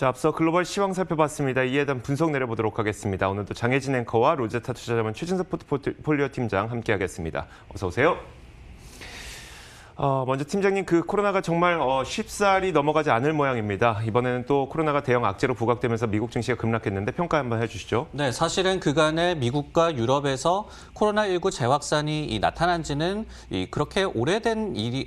자, 앞서 글로벌 시황 살펴봤습니다. 이에 대한 분석 내려보도록 하겠습니다. 오늘도 장혜진 앵커와 로제타 투자자문 최진석 포트폴리오 팀장 함께하겠습니다. 어서 오세요. 먼저 팀장님, 코로나가 정말 쉽사리 넘어가지 않을 모양입니다. 이번에는 또 코로나가 대형 악재로 부각되면서 미국 증시가 급락했는데 평가 한번 해주시죠. 네, 사실은 그간에 미국과 유럽에서 코로나19 재확산이 나타난 지는 그렇게 오래된 일이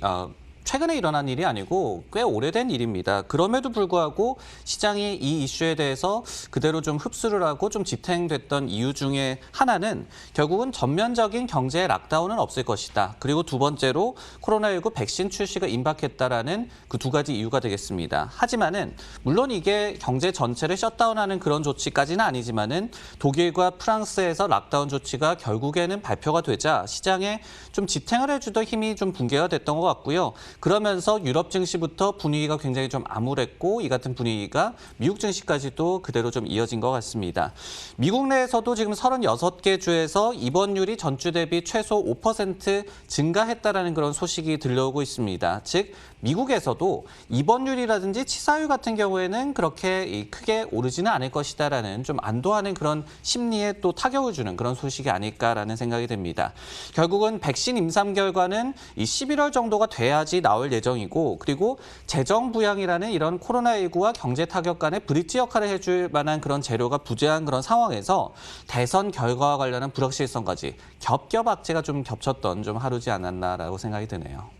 최근에 일어난 일이 아니고 꽤 오래된 일입니다. 그럼에도 불구하고 시장이 이 이슈에 대해서 그대로 좀 흡수를 하고 좀 지탱됐던 이유 중에 하나는 결국은 전면적인 경제 락다운은 없을 것이다. 그리고 두 번째로 코로나19 백신 출시가 임박했다라는 그 두 가지 이유가 되겠습니다. 하지만은 물론 이게 경제 전체를 셧다운하는 그런 조치까지는 아니지만은 독일과 프랑스에서 락다운 조치가 결국에는 발표가 되자 시장에 좀 지탱을 해주던 힘이 좀 붕괴가 됐던 것 같고요. 그러면서 유럽 증시부터 분위기가 굉장히 좀 암울했고 이 같은 분위기가 미국 증시까지도 그대로 좀 이어진 것 같습니다. 미국 내에서도 지금 36개 주에서 입원율이 전주 대비 최소 5% 증가했다라는 그런 소식이 들려오고 있습니다. 즉 미국에서도 입원율이라든지 치사율 같은 경우에는 그렇게 크게 오르지는 않을 것이다라는 좀 안도하는 그런 심리에 또 타격을 주는 그런 소식이 아닐까라는 생각이 듭니다. 결국은 백신 임상 결과는 이 11월 정도가 돼야지 나올 예정이고 그리고 재정 부양이라는 이런 코로나19와 경제 타격 간의 브릿지 역할을 해줄 만한 그런 재료가 부재한 그런 상황에서 대선 결과와 관련한 불확실성까지 겹겹 악재가 좀 겹쳤던 좀 하루지 않았나라고 생각이 드네요.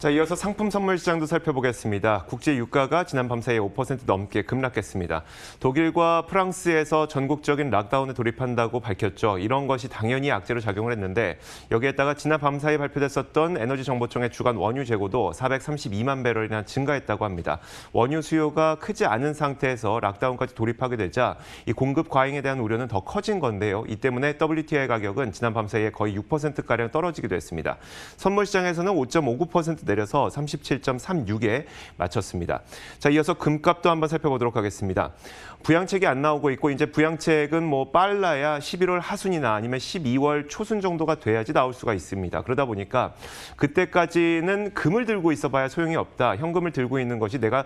자, 이어서 상품 선물 시장도 살펴보겠습니다. 국제 유가가 지난 밤 사이에 5% 넘게 급락했습니다. 독일과 프랑스에서 전국적인 락다운에 돌입한다고 밝혔죠. 이런 것이 당연히 악재로 작용을 했는데 여기에다가 지난 밤 사이에 발표됐었던 에너지정보청의 주간 원유 재고도 432만 배럴이나 증가했다고 합니다. 원유 수요가 크지 않은 상태에서 락다운까지 돌입하게 되자 이 공급 과잉에 대한 우려는 더 커진 건데요. 이 때문에 WTI 가격은 지난 밤 사이에 거의 6%가량 떨어지기도 했습니다. 선물 시장에서는 5.59% 내려서 37.36에 마쳤습니다. 자, 이어서 금값도 한번 살펴보도록 하겠습니다. 부양책이 안 나오고 있고 이제 부양책은 빨라야 11월 하순이나 아니면 12월 초순 정도가 돼야지 나올 수가 있습니다. 그러다 보니까 그때까지는 금을 들고 있어봐야 소용이 없다. 현금을 들고 있는 것이 내가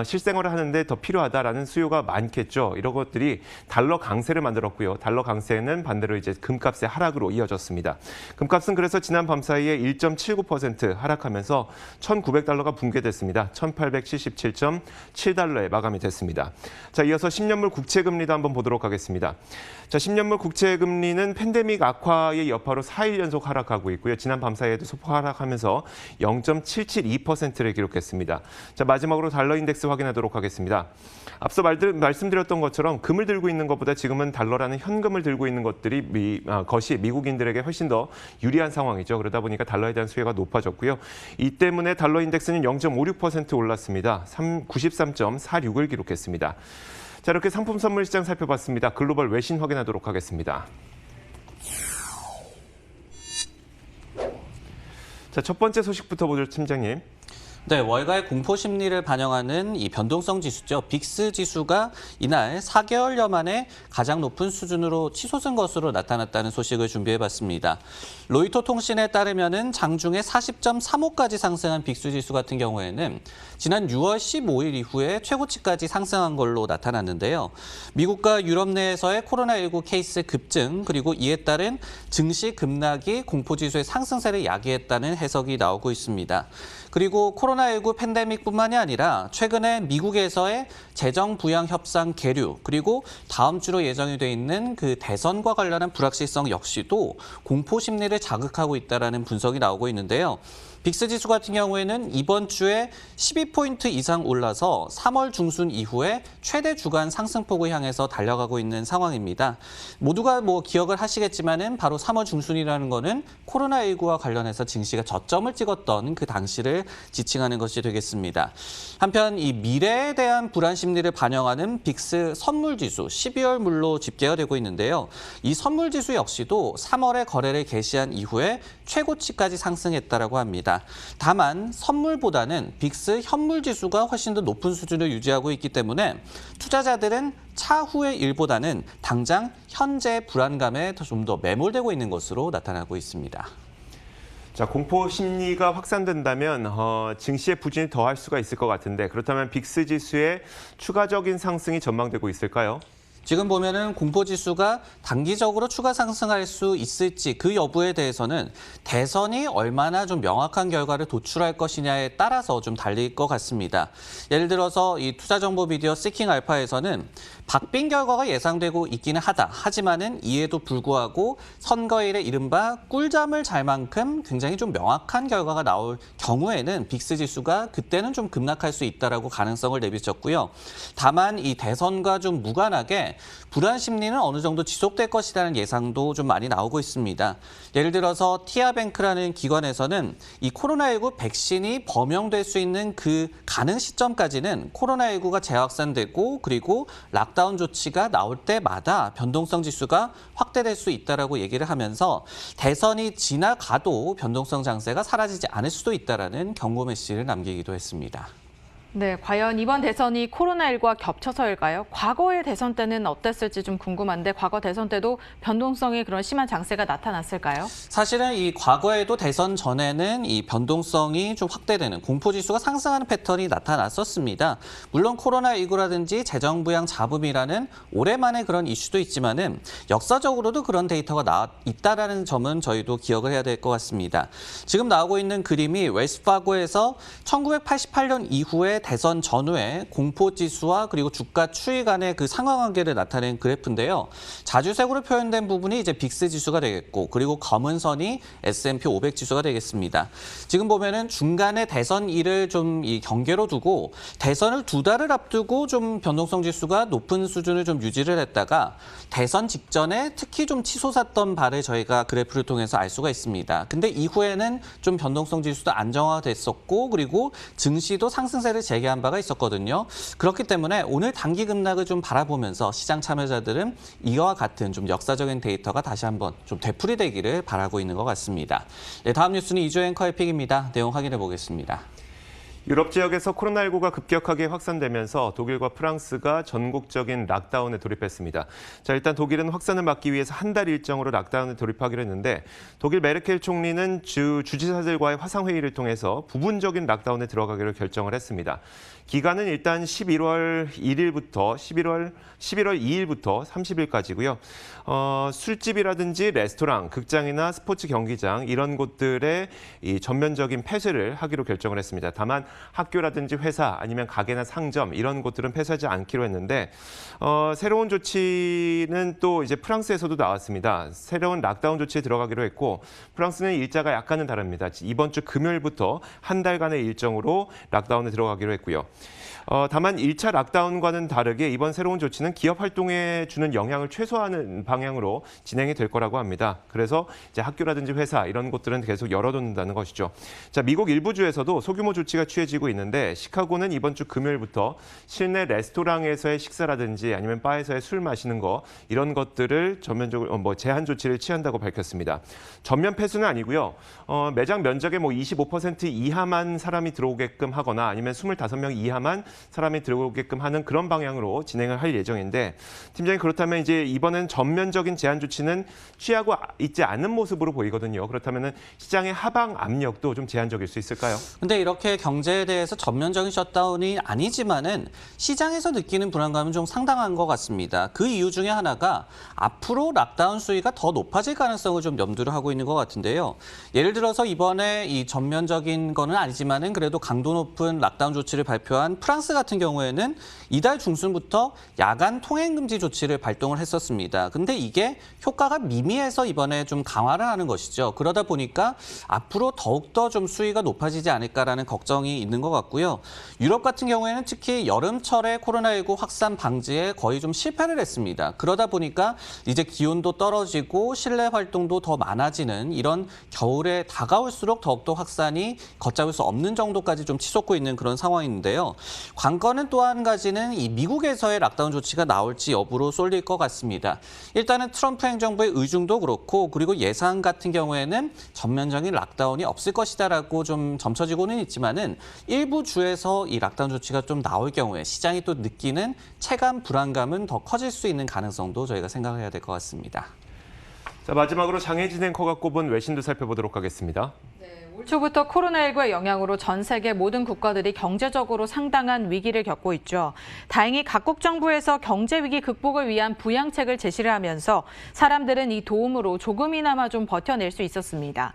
실생활을 하는데 더 필요하다라는 수요가 많겠죠. 이런 것들이 달러 강세를 만들었고요. 달러 강세는 반대로 이제 금값의 하락으로 이어졌습니다. 금값은 그래서 지난 밤 사이에 1.79% 하락하면서 1,900달러가 붕괴됐습니다. 1,877.7달러에 마감이 됐습니다. 자, 이어서 10년물 국채금리도 한번 보도록 하겠습니다. 자, 10년물 국채금리는 팬데믹 악화의 여파로 4일 연속 하락하고 있고요. 지난 밤 사이에도 소폭 하락하면서 0.772%를 기록했습니다. 자, 마지막으로 달러 인덱스 확인하도록 하겠습니다. 앞서 말씀드렸던 것처럼 금을 들고 있는 것보다 지금은 달러라는 현금을 들고 있는 것이 미국인들에게 훨씬 더 유리한 상황이죠. 그러다 보니까 달러에 대한 수요가 높아졌고요. 이 때문에 달러 인덱스는 0.56% 올랐습니다. 93.46을 기록했습니다. 자, 이렇게 상품 선물 시장 살펴봤습니다. 글로벌 외신 확인하도록 하겠습니다. 자, 첫 번째 소식부터 보죠, 팀장님. 네, 월가의 공포 심리를 반영하는 이 변동성 지수죠. 빅스 지수가 이날 4개월여 만에 가장 높은 수준으로 치솟은 것으로 나타났다는 소식을 준비해봤습니다. 로이터 통신에 따르면은 장중에 40.35까지 상승한 빅스 지수 같은 경우에는 지난 6월 15일 이후에 최고치까지 상승한 걸로 나타났는데요. 미국과 유럽 내에서의 코로나19 케이스 급증 그리고 이에 따른 증시 급락이 공포 지수의 상승세를 야기했다는 해석이 나오고 있습니다. 그리고 코로나19 팬데믹뿐만이 아니라 최근에 미국에서의 재정 부양 협상 계류 그리고 다음 주로 예정이 돼 있는 그 대선과 관련한 불확실성 역시도 공포 심리를 자극하고 있다라는 분석이 나오고 있는데요. 빅스 지수 같은 경우에는 이번 주에 12포인트 이상 올라서 3월 중순 이후에 최대 주간 상승폭을 향해서 달려가고 있는 상황입니다. 모두가 기억을 하시겠지만은 바로 3월 중순이라는 거는 코로나19와 관련해서 증시가 저점을 찍었던 그 당시를 지칭하는 것이 되겠습니다. 한편 이 미래에 대한 불안 심리를 반영하는 빅스 선물 지수 12월 물로 집계가 되고 있는데요. 이 선물 지수 역시도 3월에 거래를 개시한 이후에 최고치까지 상승했다라고 합니다. 다만 선물보다는 빅스 현물 지수가 훨씬 더 높은 수준을 유지하고 있기 때문에 투자자들은 차후의 일보다는 당장 현재 불안감에 좀 더 매몰되고 있는 것으로 나타나고 있습니다. 자, 공포 심리가 확산된다면 증시의 부진이 더할 수가 있을 것 같은데 그렇다면 빅스 지수의 추가적인 상승이 전망되고 있을까요? 지금 보면은 공포지수가 단기적으로 추가 상승할 수 있을지 그 여부에 대해서는 대선이 얼마나 좀 명확한 결과를 도출할 것이냐에 따라서 좀 달릴 것 같습니다. 예를 들어서 이 투자정보 미디어 시킹알파에서는 박빙 결과가 예상되고 있기는 하다. 하지만은 이에도 불구하고 선거일에 이른바 꿀잠을 잘 만큼 굉장히 좀 명확한 결과가 나올 경우에는 빅스 지수가 그때는 좀 급락할 수 있다라고 가능성을 내비쳤고요. 다만 이 대선과 좀 무관하게 불안 심리는 어느 정도 지속될 것이라는 예상도 좀 많이 나오고 있습니다. 예를 들어서 티아뱅크라는 기관에서는 이 코로나19 백신이 범용될 수 있는 그 가능 시점까지는 코로나19가 재확산되고 그리고 락다운 조치가 나올 때마다 변동성 지수가 확대될 수 있다라고 얘기를 하면서 대선이 지나가도 변동성 장세가 사라지지 않을 수도 있다라는 경고 메시지를 남기기도 했습니다. 네, 과연 이번 대선이 코로나19와 겹쳐서일까요? 과거의 대선 때는 어땠을지 좀 궁금한데 과거 대선 때도 변동성이 그런 심한 장세가 나타났을까요? 사실은 이 과거에도 대선 전에는 이 변동성이 좀 확대되는 공포지수가 상승하는 패턴이 나타났었습니다. 물론 코로나19라든지 재정부양 잡음이라는 오랜만에 그런 이슈도 있지만은 역사적으로도 그런 데이터가 있다라는 점은 저희도 기억을 해야 될 것 같습니다. 지금 나오고 있는 그림이 웰스파고에서 1988년 이후에 대선 전후에 공포지수와 그리고 주가 추이 간의 그 상관관계를 나타낸 그래프인데요. 자주색으로 표현된 부분이 이제 빅스 지수가 되겠고 그리고 검은 선이 S&P 500 지수가 되겠습니다. 지금 보면은 중간에 대선일을 좀 이 경계로 두고 대선을 2달을 앞두고 좀 변동성 지수가 높은 수준을 좀 유지를 했다가 대선 직전에 특히 좀 치솟았던 바를 저희가 그래프를 통해서 알 수가 있습니다. 근데 이후에는 좀 변동성 지수도 안정화됐었고 그리고 증시도 상승세를 재개한 바가 있었거든요. 그렇기 때문에 오늘 단기 급락을 좀 바라보면서 시장 참여자들은 이와 같은 좀 역사적인 데이터가 다시 한번 좀 되풀이되기를 바라고 있는 것 같습니다. 네, 다음 뉴스는 이주혜 앵커의 픽입니다. 내용 확인해 보겠습니다. 유럽 지역에서 코로나19가 급격하게 확산되면서 독일과 프랑스가 전국적인 락다운에 돌입했습니다. 자, 일단 독일은 확산을 막기 위해서 한 달 일정으로 락다운에 돌입하기로 했는데 독일 메르켈 총리는 주지사들과의 화상회의를 통해서 부분적인 락다운에 들어가기로 결정을 했습니다. 기간은 일단 11월 2일부터 30일까지고요. 술집이라든지 레스토랑, 극장이나 스포츠 경기장 이런 곳들의 이 전면적인 폐쇄를 하기로 결정을 했습니다. 다만 학교라든지 회사 아니면 가게나 상점 이런 곳들은 폐쇄하지 않기로 했는데 새로운 조치는 또 이제 프랑스에서도 나왔습니다. 새로운 락다운 조치에 들어가기로 했고 프랑스는 일자가 약간은 다릅니다. 이번 주 금요일부터 한 달간의 일정으로 락다운에 들어가기로 했고요. 다만 1차 락다운과는 다르게 이번 새로운 조치는 기업 활동에 주는 영향을 최소화하는 방향으로 진행이 될 거라고 합니다. 그래서 이제 학교라든지 회사 이런 곳들은 계속 열어둔다는 것이죠. 자, 미국 일부 주에서도 소규모 조치가 취해지고 있는데 시카고는 이번 주 금요일부터 실내 레스토랑에서의 식사라든지 아니면 바에서의 술 마시는 거 이런 것들을 전면적으로 제한 조치를 취한다고 밝혔습니다. 전면 폐쇄는 아니고요. 매장 면적의 25% 이하만 사람이 들어오게끔 하거나 아니면 25명 이하만 사람이 들어오게끔 하는 그런 방향으로 진행을 할 예정인데 팀장님 그렇다면 이제 이번엔 전면적인 제한 조치는 취하고 있지 않은 모습으로 보이거든요. 그렇다면 시장의 하방 압력도 좀 제한적일 수 있을까요? 근데 이렇게 경제에 대해서 전면적인 셧다운이 아니지만은 시장에서 느끼는 불안감은 좀 상당한 것 같습니다. 그 이유 중에 하나가 앞으로 락다운 수위가 더 높아질 가능성을 좀 염두를 하고 있는 것 같은데요. 예를 들어서 이번에 이 전면적인 거는 아니지만은 그래도 강도 높은 락다운 조치를 발표한 프랑스 같은 경우에는 이달 중순부터 야간 통행 금지 조치를 발동을 했었습니다. 근데 이게 효과가 미미해서 이번에 좀 강화를 하는 것이죠. 그러다 보니까 앞으로 더욱더 좀 수위가 높아지지 않을까라는 걱정이 있는 것 같고요. 유럽 같은 경우에는 특히 여름철에 코로나19 확산 방지에 거의 좀 실패를 했습니다. 그러다 보니까 이제 기온도 떨어지고 실내 활동도 더 많아지는 이런 겨울에 다가올수록 더욱더 확산이 걷잡을 수 없는 정도까지 좀 치솟고 있는 그런 상황인데요. 관건은 또 한 가지는 이 미국에서의 락다운 조치가 나올지 여부로 쏠릴 것 같습니다. 일단은 트럼프 행정부의 의중도 그렇고 그리고 예상 같은 경우에는 전면적인 락다운이 없을 것이다라고 좀 점쳐지고는 있지만은 일부 주에서 이 락다운 조치가 좀 나올 경우에 시장이 또 느끼는 체감 불안감은 더 커질 수 있는 가능성도 저희가 생각해야 될 것 같습니다. 자, 마지막으로 장혜진 앵커가 꼽은 외신도 살펴보도록 하겠습니다. 올 초부터 코로나19의 영향으로 전 세계 모든 국가들이 경제적으로 상당한 위기를 겪고 있죠. 다행히 각국 정부에서 경제 위기 극복을 위한 부양책을 제시를 하면서 사람들은 이 도움으로 조금이나마 좀 버텨낼 수 있었습니다.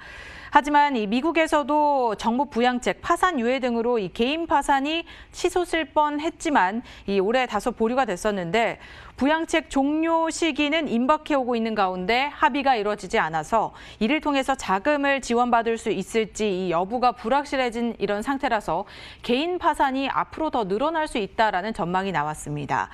하지만 이 미국에서도 정부 부양책, 파산 유예 등으로 이 개인 파산이 치솟을 뻔했지만 이 올해 다소 보류가 됐었는데 부양책 종료 시기는 임박해 오고 있는 가운데 합의가 이루어지지 않아서 이를 통해서 자금을 지원받을 수 있을지 이 여부가 불확실해진 이런 상태라서 개인 파산이 앞으로 더 늘어날 수 있다라는 전망이 나왔습니다.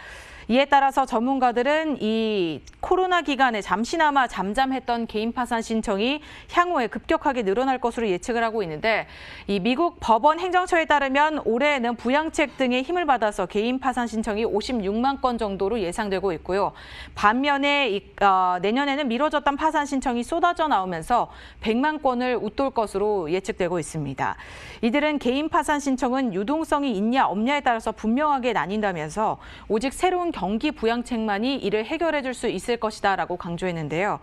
이에 따라서 전문가들은 이 코로나 기간에 잠시나마 잠잠했던 개인 파산 신청이 향후에 급격하게 늘어날 것으로 예측을 하고 있는데 이 미국 법원 행정처에 따르면 올해에는 부양책 등의 힘을 받아서 개인 파산 신청이 56만 건 정도로 예상되고 있고요. 반면에 내년에는 미뤄졌던 파산 신청이 쏟아져 나오면서 100만 건을 웃돌 것으로 예측되고 있습니다. 이들은 개인 파산 신청은 유동성이 있냐 없냐에 따라서 분명하게 나뉜다면서 오직 새로운 경기 부양책만이 이를 해결해 줄 수 있을 것이다라고 강조했는데요.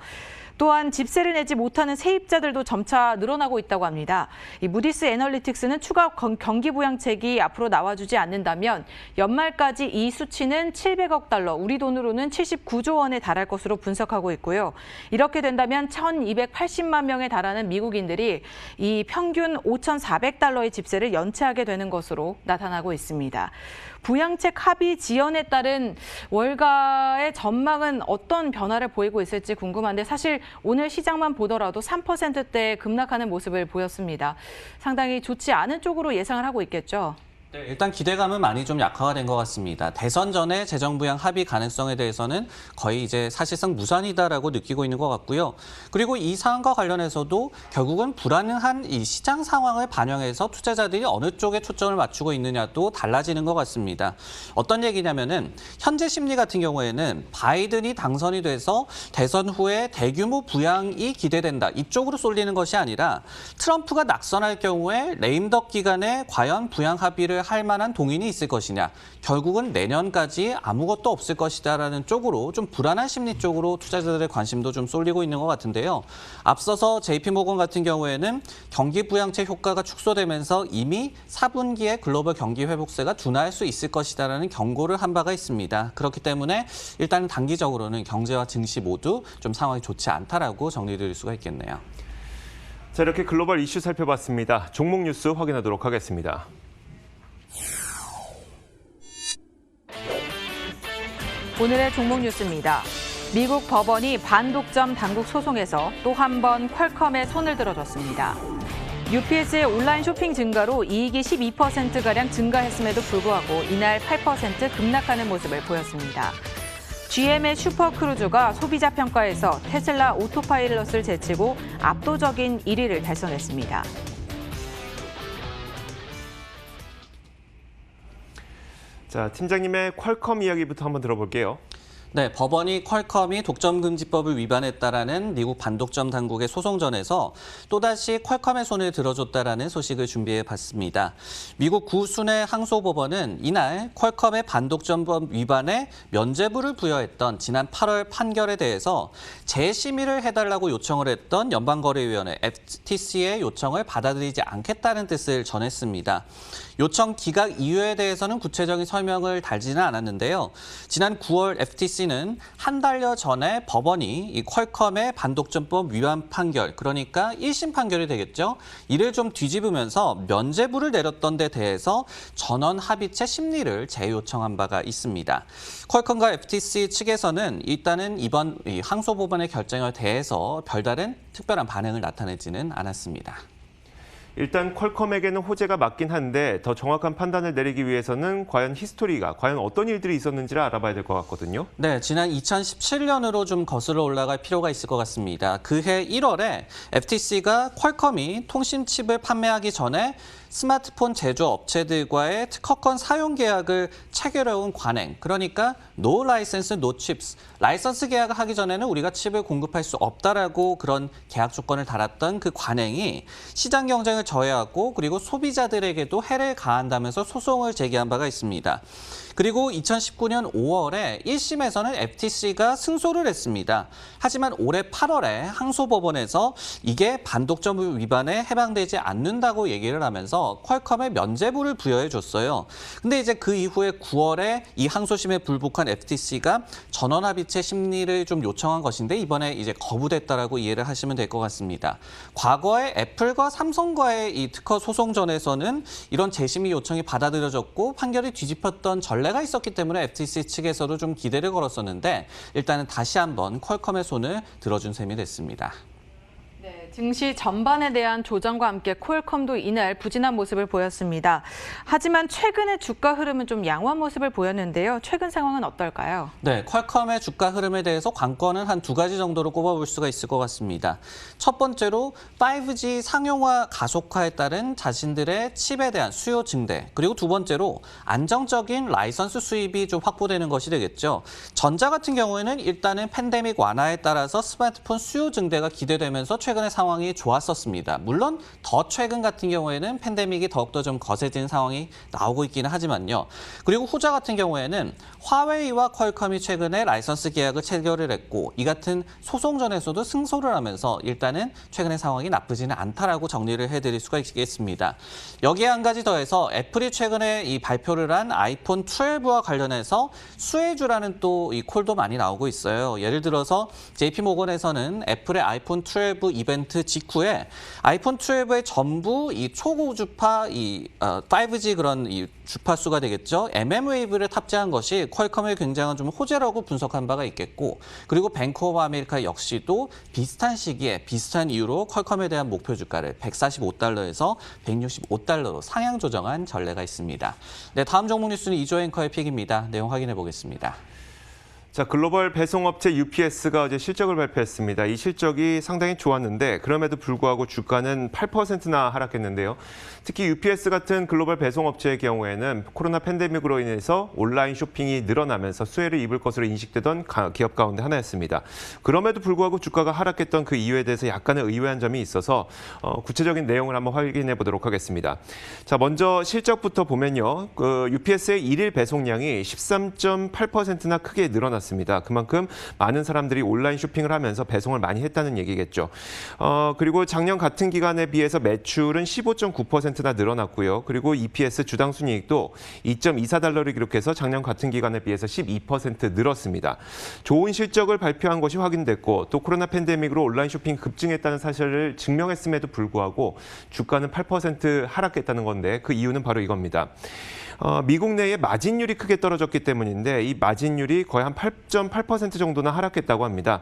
또한 집세를 내지 못하는 세입자들도 점차 늘어나고 있다고 합니다. 이 무디스 애널리틱스는 추가 경기 부양책이 앞으로 나와주지 않는다면 연말까지 이 수치는 700억 달러, 우리 돈으로는 79조 원에 달할 것으로 분석하고 있고요. 이렇게 된다면 1,280만 명에 달하는 미국인들이 이 평균 5,400달러의 집세를 연체하게 되는 것으로 나타나고 있습니다. 부양책 합의 지연에 따른 월가의 전망은 어떤 변화를 보이고 있을지 궁금한데 사실 오늘 시장만 보더라도 3%대 급락하는 모습을 보였습니다. 상당히 좋지 않은 쪽으로 예상을 하고 있겠죠. 네, 일단 기대감은 많이 좀 약화가 된 것 같습니다. 대선 전에 재정부양 합의 가능성에 대해서는 거의 이제 사실상 무산이다라고 느끼고 있는 것 같고요. 그리고 이 사안과 관련해서도 결국은 불안한 이 시장 상황을 반영해서 투자자들이 어느 쪽에 초점을 맞추고 있느냐도 달라지는 것 같습니다. 어떤 얘기냐면은 현재 심리 같은 경우에는 바이든이 당선이 돼서 대선 후에 대규모 부양이 기대된다. 이쪽으로 쏠리는 것이 아니라 트럼프가 낙선할 경우에 레임덕 기간에 과연 부양 합의를 할 만한 동인이 있을 것이냐. 결국은 내년까지 아무것도 없을 것이다라는 쪽으로 좀 불안한 심리 쪽으로 투자자들의 관심도 좀 쏠리고 있는 것 같은데요. 앞서서 JP모건 같은 경우에는 경기 부양책 효과가 축소되면서 이미 4분기에 글로벌 경기 회복세가 둔화할 수 있을 것이다라는 경고를 한 바가 있습니다. 그렇기 때문에 일단 단기적으로는 경제와 증시 모두 좀 상황이 좋지 않다라고 정리드릴 수가 있겠네요. 자, 이렇게 글로벌 이슈 살펴봤습니다. 종목 뉴스 확인하도록 하겠습니다. 오늘의 종목 뉴스입니다. 미국 법원이 반독점 당국 소송에서 또 한 번 퀄컴에 손을 들어줬습니다. UPS의 온라인 쇼핑 증가로 이익이 12%가량 증가했음에도 불구하고 이날 8% 급락하는 모습을 보였습니다. GM의 슈퍼크루즈가 소비자 평가에서 테슬라 오토파일럿을 제치고 압도적인 1위를 달성했습니다. 자, 팀장님의 퀄컴 이야기부터 한번 들어볼게요. 네, 법원이 퀄컴이 독점금지법을 위반했다라는 미국 반독점 당국의 소송전에서 또다시 퀄컴의 손을 들어줬다라는 소식을 준비해봤습니다. 미국 구순회 항소법원은 이날 퀄컴의 반독점법 위반에 면죄부를 부여했던 지난 8월 판결에 대해서 재심의를 해달라고 요청을 했던 연방거래위원회 FTC의 요청을 받아들이지 않겠다는 뜻을 전했습니다. 요청 기각 이유에 대해서는 구체적인 설명을 달지는 않았는데요. 지난 9월 FTC는 한 달여 전에 법원이 이 퀄컴의 반독점법 위반 판결, 그러니까 1심 판결이 되겠죠. 이를 좀 뒤집으면서 면죄부를 내렸던 데 대해서 전원 합의체 심리를 재요청한 바가 있습니다. 퀄컴과 FTC 측에서는 일단은 이번 항소법원의 결정에 대해서 별다른 특별한 반응을 나타내지는 않았습니다. 일단 퀄컴에게는 호재가 맞긴 한데 더 정확한 판단을 내리기 위해서는 과연 히스토리가 과연 어떤 일들이 있었는지를 알아봐야 될 것 같거든요. 네, 지난 2017년으로 좀 거슬러 올라갈 필요가 있을 것 같습니다. 그해 1월에 FTC가 퀄컴이 통신 칩을 판매하기 전에 스마트폰 제조업체들과의 특허권 사용 계약을 체결해온 관행, 그러니까 No License, No Chips. 라이선스 계약을 하기 전에는 우리가 칩을 공급할 수 없다라고 그런 계약 조건을 달았던 그 관행이 시장 경쟁을 저해하고 그리고 소비자들에게도 해를 가한다면서 소송을 제기한 바가 있습니다. 그리고 2019년 5월에 1심에서는 FTC가 승소를 했습니다. 하지만 올해 8월에 항소법원에서 이게 반독점 위반에 해당되지 않는다고 얘기를 하면서 퀄컴에 면죄부를 부여해 줬어요. 근데 이제 그 이후에 9월에 이 항소심에 불복한 FTC가 전원합의체 심리를 좀 요청한 것인데 이번에 이제 거부됐다라고 이해를 하시면 될 것 같습니다. 과거에 애플과 삼성과의 이 특허 소송전에서는 이런 재심의 요청이 받아들여졌고 판결이 뒤집혔던 전례가 있었기 때문에 FTC 측에서도 좀 기대를 걸었었는데 일단은 다시 한번 퀄컴의 손을 들어준 셈이 됐습니다. 네, 증시 전반에 대한 조정과 함께 퀄컴도 이날 부진한 모습을 보였습니다. 하지만 최근의 주가 흐름은 좀 양호한 모습을 보였는데요. 최근 상황은 어떨까요? 네, 퀄컴의 주가 흐름에 대해서 관건은 한 두 가지 정도로 꼽아볼 수가 있을 것 같습니다. 첫 번째로 5G 상용화 가속화에 따른 자신들의 칩에 대한 수요 증대, 그리고 두 번째로 안정적인 라이선스 수입이 좀 확보되는 것이 되겠죠. 전자 같은 경우에는 일단은 팬데믹 완화에 따라서 스마트폰 수요 증대가 기대되면서 최근의 상황이 좋았었습니다. 물론 더 최근 같은 경우에는 팬데믹이 더욱더 좀 거세진 상황이 나오고 있기는 하지만요. 그리고 후자 같은 경우에는 화웨이와 퀄컴이 최근에 라이선스 계약을 체결을 했고 이 같은 소송전에서도 승소를 하면서 일단은 최근의 상황이 나쁘지는 않다라고 정리를 해드릴 수가 있겠습니다. 여기에 한 가지 더해서 애플이 최근에 이 발표를 한 아이폰 12와 관련해서 수혜주라는 또 이 콜도 많이 나오고 있어요. 예를 들어서 JP모건에서는 애플의 아이폰 12 이벤트 직후에 아이폰 12의 전부 이 초고주파 5G 그런 이 주파수가 되겠죠. mmWave를 탑재한 것이 퀄컴의 굉장한 좀 호재라고 분석한 바가 있겠고 그리고 뱅크 오브 아메리카 역시도 비슷한 시기에 비슷한 이유로 퀄컴에 대한 목표 주가를 145달러에서 165달러로 상향 조정한 전례가 있습니다. 네, 다음 종목 뉴스는 이조 앵커의 픽입니다. 내용 확인해 보겠습니다. 자, 글로벌 배송업체 UPS가 어제 실적을 발표했습니다. 이 실적이 상당히 좋았는데 그럼에도 불구하고 주가는 8%나 하락했는데요. 특히 UPS 같은 글로벌 배송업체의 경우에는 코로나 팬데믹으로 인해서 온라인 쇼핑이 늘어나면서 수혜를 입을 것으로 인식되던 기업 가운데 하나였습니다. 그럼에도 불구하고 주가가 하락했던 그 이유에 대해서 약간의 의외한 점이 있어서 구체적인 내용을 한번 확인해 보도록 하겠습니다. 자, 먼저 실적부터 보면요. UPS의 일일 배송량이 13.8%나 크게 늘어났습니다. 그만큼 많은 사람들이 온라인 쇼핑을 하면서 배송을 많이 했다는 얘기겠죠. 그리고 작년 같은 기간에 비해서 매출은 15.9%나 늘어났고요. 그리고 EPS 주당 순이익도 2.24달러를 기록해서 작년 같은 기간에 비해서 12% 늘었습니다. 좋은 실적을 발표한 것이 확인됐고 또 코로나 팬데믹으로 온라인 쇼핑이 급증했다는 사실을 증명했음에도 불구하고 주가는 8% 하락했다는 건데 그 이유는 바로 이겁니다. 미국 내의 마진율이 크게 떨어졌기 때문인데 이 마진율이 거의 한 8.8% 정도나 하락했다고 합니다.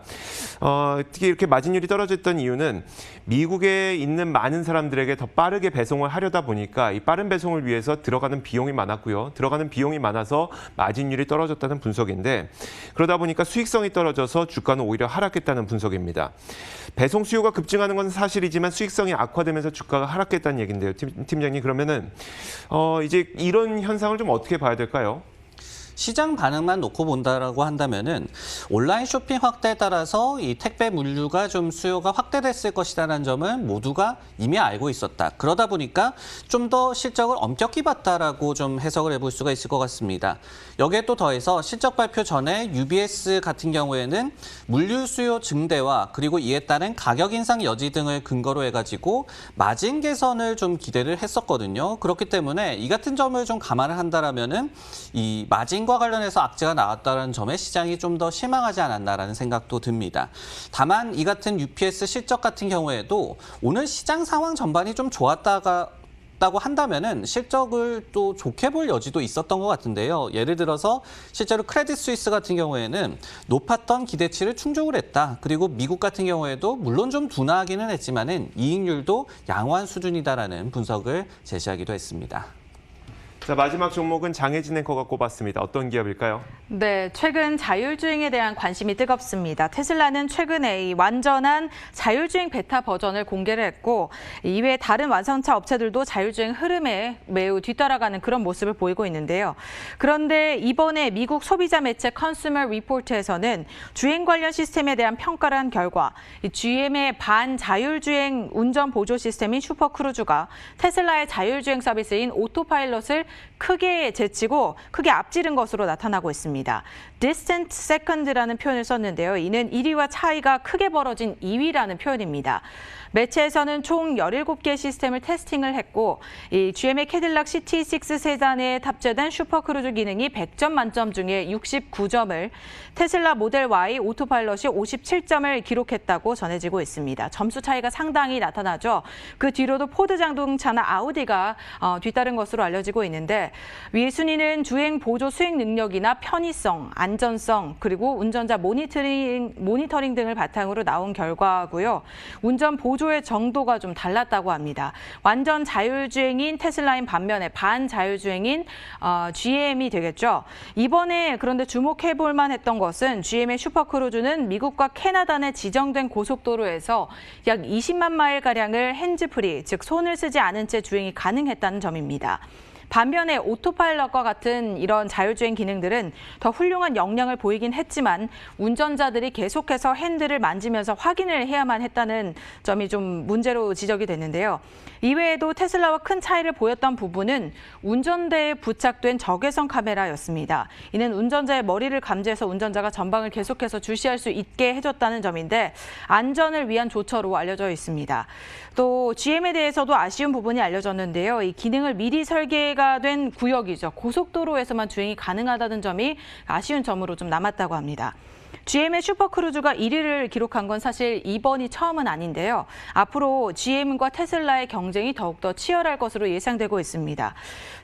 특히 이렇게 마진율이 떨어졌던 이유는 미국에 있는 많은 사람들에게 더 빠르게 배송을 하려다 보니까 이 빠른 배송을 위해서 들어가는 비용이 많았고요. 들어가는 비용이 많아서 마진율이 떨어졌다는 분석인데 그러다 보니까 수익성이 떨어져서 주가는 오히려 하락했다는 분석입니다. 배송 수요가 급증하는 건 사실이지만 수익성이 악화되면서 주가가 하락했다는 얘기인데요. 팀장님 그러면은 이제 이런 현상을 좀 어떻게 봐야 될까요? 시장 반응만 놓고 본다라고 한다면은 온라인 쇼핑 확대에 따라서 이 택배 물류가 좀 수요가 확대됐을 것이라는 점은 모두가 이미 알고 있었다. 그러다 보니까 좀 더 실적을 엄격히 봤다라고 좀 해석을 해볼 수가 있을 것 같습니다. 여기에 또 더해서 실적 발표 전에 UBS 같은 경우에는 물류 수요 증대와 그리고 이에 따른 가격 인상 여지 등을 근거로 해가지고 마진 개선을 좀 기대를 했었거든요. 그렇기 때문에 이 같은 점을 좀 감안을 한다라면은 이 마진 과 관련해서 악재가 나왔다는 점에 시장이 좀 더 실망하지 않았나라는 생각도 듭니다. 다만 이 같은 UPS 실적 같은 경우에도 오늘 시장 상황 전반이 좀 좋았다고 한다면은 실적을 또 좋게 볼 여지도 있었던 것 같은데요. 예를 들어서 실제로 크레딧 스위스 같은 경우에는 높았던 기대치를 충족을 했다. 그리고 미국 같은 경우에도 물론 좀 둔화하기는 했지만은 이익률도 양호한 수준이다라는 분석을 제시하기도 했습니다. 자, 마지막 종목은 장혜진 앵커가 꼽았습니다. 어떤 기업일까요? 네, 최근 자율주행에 대한 관심이 뜨겁습니다. 테슬라는 최근에 이 완전한 자율주행 베타 버전을 공개를 했고 이외에 다른 완성차 업체들도 자율주행 흐름에 매우 뒤따라가는 그런 모습을 보이고 있는데요. 그런데 이번에 미국 소비자 매체 컨슈머 리포트에서는 주행 관련 시스템에 대한 평가를 한 결과 이 GM의 반자율주행 운전 보조 시스템인 슈퍼크루즈가 테슬라의 자율주행 서비스인 오토파일럿을 크게 제치고 크게 앞지른 것으로 나타나고 있습니다. distant second라는 표현을 썼는데요. 이는 1위와 차이가 크게 벌어진 2위라는 표현입니다. 매체에서는 총 17개 시스템을 테스팅을 했고 이 GM의 캐딜락 CT6 세단에 탑재된 슈퍼크루즈 기능이 100점 만점 중에 69점을, 테슬라 모델 Y 오토파일럿이 57점을 기록했다고 전해지고 있습니다. 점수 차이가 상당히 나타나죠. 그 뒤로도 포드 자동차나 아우디가 뒤따른 것으로 알려지고 있는데 위 순위는 주행 보조 수행 능력이나 편의성, 안전성, 그리고 운전자 모니터링 등을 바탕으로 나온 결과고요. 운전 보조의 정도가 좀 달랐다고 합니다. 완전 자율주행인 테슬라인 반면에 반자율주행인 GM이 되겠죠. 이번에 그런데 주목해볼 만했던 것은 GM의 슈퍼크루즈는 미국과 캐나다 내 지정된 고속도로에서 약 20만 마일가량을 핸즈프리, 즉 손을 쓰지 않은 채 주행이 가능했다는 점입니다. 반면에 오토파일럿과 같은 이런 자율주행 기능들은 더 훌륭한 역량을 보이긴 했지만 운전자들이 계속해서 핸들을 만지면서 확인을 해야만 했다는 점이 좀 문제로 지적이 됐는데요. 이외에도 테슬라와 큰 차이를 보였던 부분은 운전대에 부착된 적외선 카메라였습니다. 이는 운전자의 머리를 감지해서 운전자가 전방을 계속해서 주시할 수 있게 해줬다는 점인데 안전을 위한 조처로 알려져 있습니다. 또 GM에 대해서도 아쉬운 부분이 알려졌는데요. 이 기능을 미리 설계가 된 구역이죠. 고속도로에서만 주행이 가능하다는 점이 아쉬운 점으로 좀 남았다고 합니다. GM의 슈퍼크루즈가 1위를 기록한 건 사실 이번이 처음은 아닌데요. 앞으로 GM과 테슬라의 경쟁이 더욱더 치열할 것으로 예상되고 있습니다.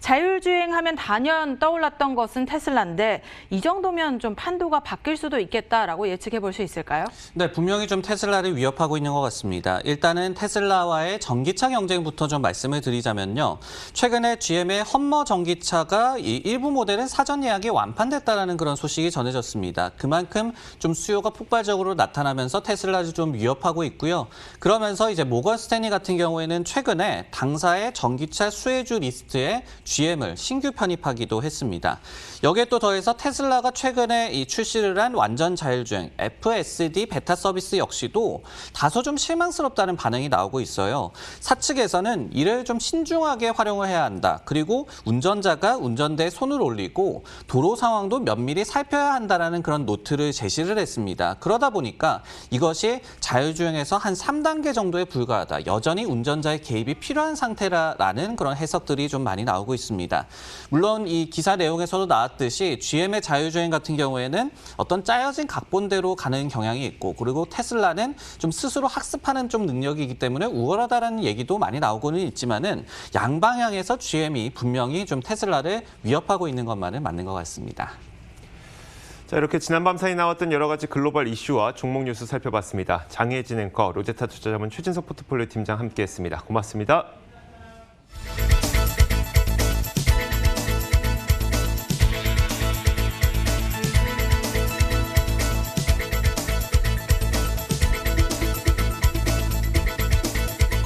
자율주행하면 단연 떠올랐던 것은 테슬라인데 이 정도면 좀 판도가 바뀔 수도 있겠다라고 예측해 볼 수 있을까요? 네, 분명히 좀 테슬라를 위협하고 있는 것 같습니다. 일단은 테슬라와의 전기차 경쟁부터 좀 말씀을 드리자면요. 최근에 GM의 험머 전기차가 이 일부 모델은 사전 예약이 완판됐다라는 그런 소식이 전해졌습니다. 그만큼 좀 수요가 폭발적으로 나타나면서 테슬라를 좀 위협하고 있고요. 그러면서 이제 모건 스탠리 같은 경우에는 최근에 당사의 전기차 수혜주 리스트에 GM을 신규 편입하기도 했습니다. 여기에 또 더해서 테슬라가 최근에 이 출시를 한 완전 자율주행 FSD 베타 서비스 역시도 다소 좀 실망스럽다는 반응이 나오고 있어요. 사측에서는 이를 좀 신중하게 활용을 해야 한다. 그리고 운전자가 운전대에 손을 올리고 도로 상황도 면밀히 살펴야 한다라는 그런 노트를 제시를 했습니다. 그러다 보니까 이것이 자율주행에서 한 3단계 정도에 불과하다. 여전히 운전자의 개입이 필요한 상태라는 그런 해석들이 좀 많이 나오고 있습니다. 물론 이 기사 내용에서도 나왔듯이 GM의 자율주행 같은 경우에는 어떤 짜여진 각본대로 가는 경향이 있고 그리고 테슬라는 좀 스스로 학습하는 좀 능력이기 때문에 우월하다는 얘기도 많이 나오고는 있지만은 양방향에서 GM이 분명히 좀 테슬라를 위협하고 있는 것만은 맞는 것 같습니다. 자, 이렇게 지난밤 사이 나왔던 여러 가지 글로벌 이슈와 종목 뉴스 살펴봤습니다. 장혜진 앵커, 로제타 투자자문 최진석 포트폴리오 팀장 함께했습니다. 고맙습니다.